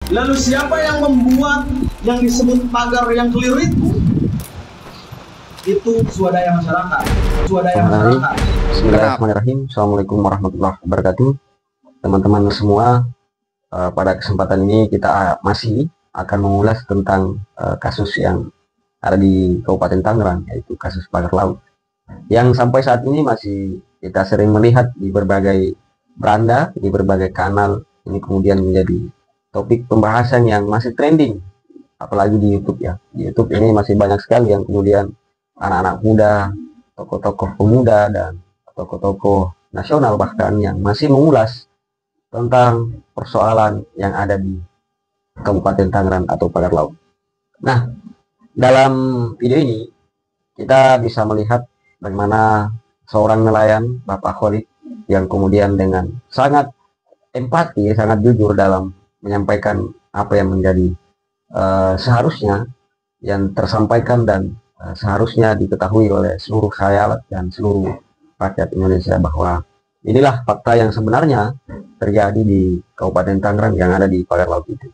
Lalu siapa yang membuat yang disebut pagar yang keliru itu? Itu swadaya masyarakat. Swadaya masyarakat. Bismillahirrahmanirrahim. Assalamualaikum warahmatullahi wabarakatuh. Teman-teman semua, pada kesempatan ini kita masih akan mengulas tentang kasus yang ada di Kabupaten Tangerang, yaitu kasus pagar laut. Yang sampai saat ini masih kita sering melihat di berbagai beranda, di berbagai kanal. Ini kemudian menjadi topik pembahasan yang masih trending, apalagi di YouTube ya. Di YouTube ini masih banyak sekali yang kemudian anak-anak muda, tokoh-tokoh pemuda, dan tokoh-tokoh nasional bahkan yang masih mengulas tentang persoalan yang ada di Kabupaten Tangerang atau pagar laut. Nah, dalam video ini kita bisa melihat bagaimana seorang nelayan, Bapak Khalid, yang kemudian dengan sangat empati, sangat jujur dalam menyampaikan apa yang menjadi seharusnya yang tersampaikan dan seharusnya diketahui oleh seluruh khayal dan seluruh rakyat Indonesia bahwa inilah fakta yang sebenarnya terjadi di Kabupaten Tangerang yang ada di pagar laut itu.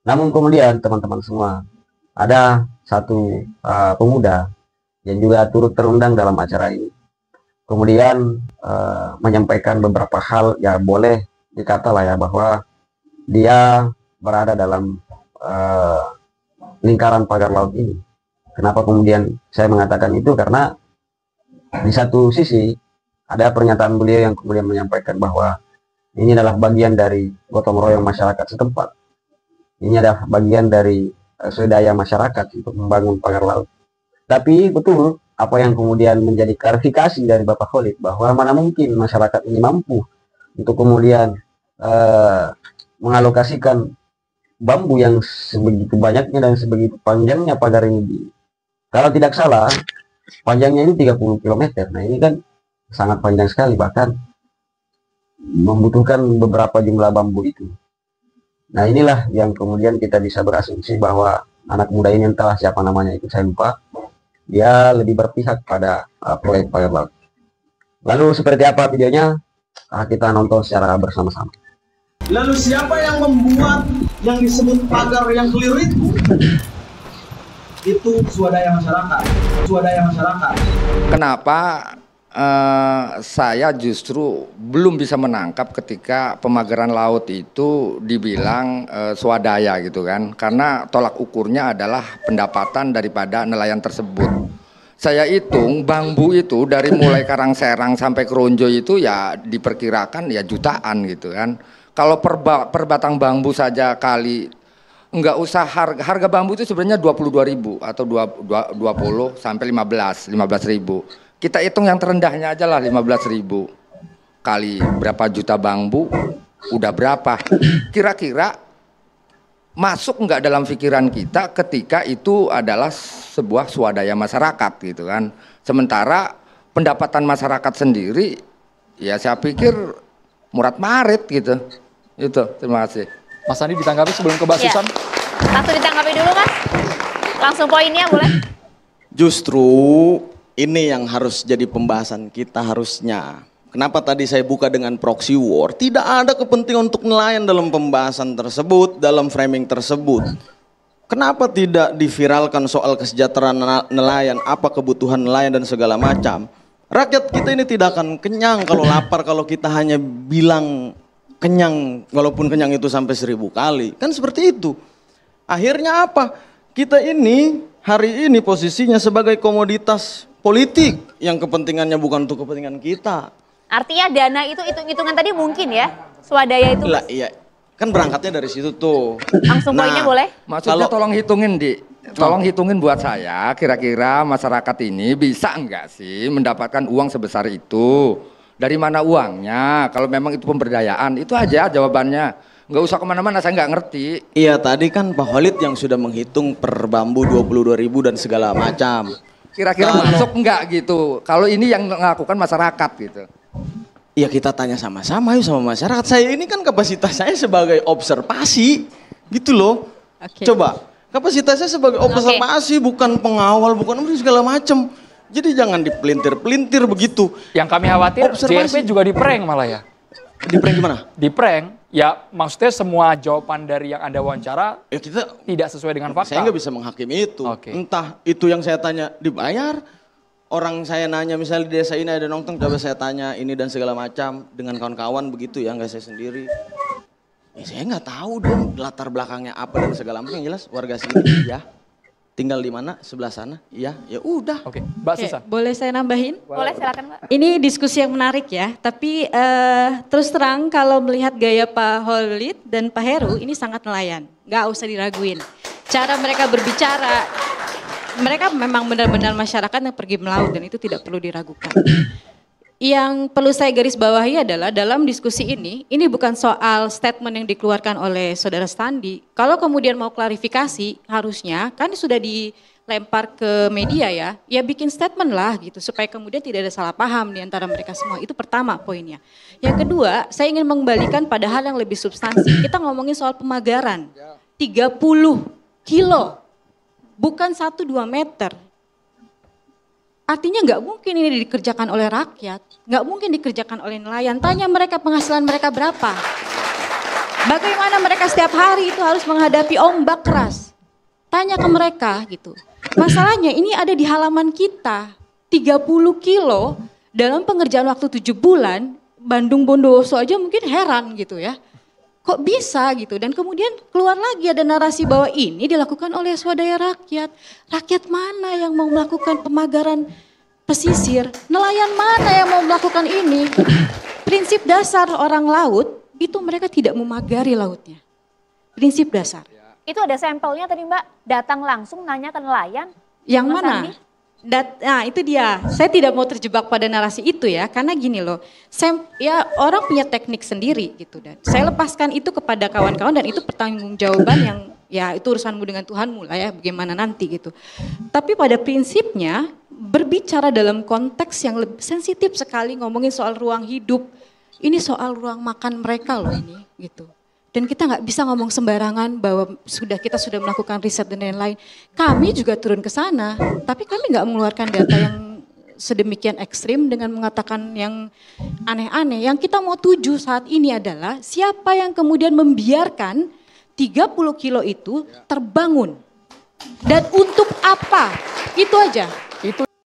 Namun kemudian teman-teman semua, ada satu pemuda yang juga turut terundang dalam acara ini, kemudian menyampaikan beberapa hal ya boleh dikata lah ya bahwa dia berada dalam lingkaran pagar laut ini. Kenapa kemudian saya mengatakan itu? Karena di satu sisi ada pernyataan beliau yang kemudian menyampaikan bahwa ini adalah bagian dari gotong royong masyarakat setempat. Ini adalah bagian dari swadaya masyarakat untuk membangun pagar laut. Tapi betul apa yang kemudian menjadi klarifikasi dari Bapak Khalid bahwa mana mungkin masyarakat ini mampu untuk kemudian mengalokasikan bambu yang sebegitu banyaknya dan sebegitu panjangnya pagar ini. Kalau tidak salah, panjangnya ini 30 km. Nah, ini kan sangat panjang sekali, bahkan membutuhkan beberapa jumlah bambu itu. Nah, inilah yang kemudian kita bisa berasumsi bahwa anak muda ini, entah siapa namanya itu, saya lupa, dia lebih berpihak pada proyek pagar laut. Lalu seperti apa videonya? Kita nonton secara bersama-sama. Lalu siapa yang membuat yang disebut pagar yang keliru itu? Itu swadaya masyarakat. Swadaya masyarakat. Kenapa saya justru belum bisa menangkap ketika pemagaran laut itu dibilang swadaya gitu kan? Karena tolak ukurnya adalah pendapatan daripada nelayan tersebut. Saya hitung bambu itu dari mulai Karangserang sampai Kronjo itu ya diperkirakan ya jutaan gitu kan. Kalau per batang bambu saja kali, enggak usah harga bambu itu sebenarnya 22.000 atau 20 sampai 15.000. Kita hitung yang terendahnya aja lah 15.000 kali berapa juta bambu, udah berapa? Kira-kira masuk enggak dalam pikiran kita ketika itu adalah sebuah swadaya masyarakat gitu kan? Sementara pendapatan masyarakat sendiri, ya saya pikir murad marit gitu. Itu, terima kasih. Mas Andi ditanggapi sebelum ke Mbak Susan? Langsung ditanggapi dulu Mas. Langsung poinnya boleh? Justru ini yang harus jadi pembahasan kita harusnya. Kenapa tadi saya buka dengan proxy war? Tidak ada kepentingan untuk nelayan dalam pembahasan tersebut, dalam framing tersebut. Kenapa tidak diviralkan soal kesejahteraan nelayan, apa kebutuhan nelayan dan segala macam? Rakyat kita ini tidak akan kenyang kalau lapar, kalau kita hanya bilang kenyang, walaupun kenyang itu sampai 1000 kali. Kan seperti itu. Akhirnya apa? Kita ini hari ini posisinya sebagai komoditas politik yang kepentingannya bukan untuk kepentingan kita. Artinya dana itu hitung-hitungan tadi mungkin ya? Swadaya itu? Lah iya, kan berangkatnya dari situ tuh. Langsung poinnya boleh? Maksudnya tolong hitungin tolong hitungin buat saya, kira-kira masyarakat ini bisa enggak sih mendapatkan uang sebesar itu? Dari mana uangnya? Kalau memang itu pemberdayaan, itu aja jawabannya. Nggak usah kemana-mana, saya nggak ngerti. Iya, tadi kan Pak Khalid yang sudah menghitung per bambu 22.000 dan segala macam. Kira-kira masuk nggak gitu? Kalau ini yang melakukan masyarakat gitu. Iya, kita tanya sama-sama yuk sama masyarakat. Saya ini kan kapasitas saya sebagai observasi, gitu loh. Coba, kapasitas saya sebagai observasi, bukan pengawal, bukan segala macam. Jadi jangan dipelintir-pelintir begitu. Yang kami khawatir, JRP juga di prank malah ya. Di prank gimana? Di prank, ya maksudnya semua jawaban dari yang Anda wawancara Ya kita, tidak sesuai dengan fakta. saya nggak bisa menghakimi itu. Oke. Entah itu yang saya tanya dibayar, orang saya nanya misalnya di desa ini ada nongkrong, coba saya tanya ini dan segala macam dengan kawan-kawan begitu ya, nggak saya sendiri. Ya saya nggak tahu dong latar belakangnya apa dan segala macam. Yang jelas warga sini ya. Tinggal di mana? Sebelah sana. Iya, ya udah. Oke, Mbak Oke, Susan. boleh saya nambahin? Boleh silakan Mbak. Ini diskusi yang menarik ya, tapi terus terang kalau melihat gaya Pak Holid dan Pak Heru ini sangat nelayan, nggak usah diraguin. Cara mereka berbicara, mereka memang benar-benar masyarakat yang pergi melaut dan itu tidak perlu diragukan. Yang perlu saya garis bawahi adalah dalam diskusi ini bukan soal statement yang dikeluarkan oleh Saudara Standi. Kalau kemudian mau klarifikasi, harusnya kan sudah dilempar ke media ya bikin statement lah gitu supaya kemudian tidak ada salah paham di antara mereka semua. Itu pertama poinnya. Yang kedua, saya ingin mengembalikan pada hal yang lebih substansi. Kita ngomongin soal pemagaran. 30 kilo, bukan 1-2 meter. Artinya nggak mungkin ini dikerjakan oleh rakyat, nggak mungkin dikerjakan oleh nelayan. Tanya mereka penghasilan mereka berapa. Bagaimana mereka setiap hari itu harus menghadapi ombak keras. Tanya ke mereka gitu. Masalahnya ini ada di halaman kita. 30 kilo dalam pengerjaan waktu 7 bulan, Bandung Bondowoso aja mungkin heran gitu ya. Kok bisa gitu, dan kemudian keluar lagi ada narasi bahwa ini dilakukan oleh swadaya rakyat. Rakyat mana yang mau melakukan pemagaran pesisir? Nelayan mana yang mau melakukan ini? Prinsip dasar orang laut itu mereka tidak memagari lautnya. Prinsip dasar. Itu ada sampelnya tadi Mbak, datang langsung nanya ke nelayan. Yang Mas mana? Andi? Nah itu dia, saya tidak mau terjebak pada narasi itu ya, karena gini loh, ya orang punya teknik sendiri gitu, dan saya lepaskan itu kepada kawan-kawan dan itu pertanggungjawaban yang ya itu urusanmu dengan Tuhanmu lah ya, bagaimana nanti gitu. Tapi pada prinsipnya berbicara dalam konteks yang lebih sensitif sekali, ngomongin soal ruang hidup, ini soal ruang makan mereka loh ini gitu. Dan kita nggak bisa ngomong sembarangan bahwa kita sudah melakukan riset dan lain-lain. Kami juga turun ke sana, tapi kami nggak mengeluarkan data yang sedemikian ekstrim dengan mengatakan yang aneh-aneh. Yang kita mau tuju saat ini adalah siapa yang kemudian membiarkan 30 kilo itu terbangun. Dan untuk apa? Itu aja. Itu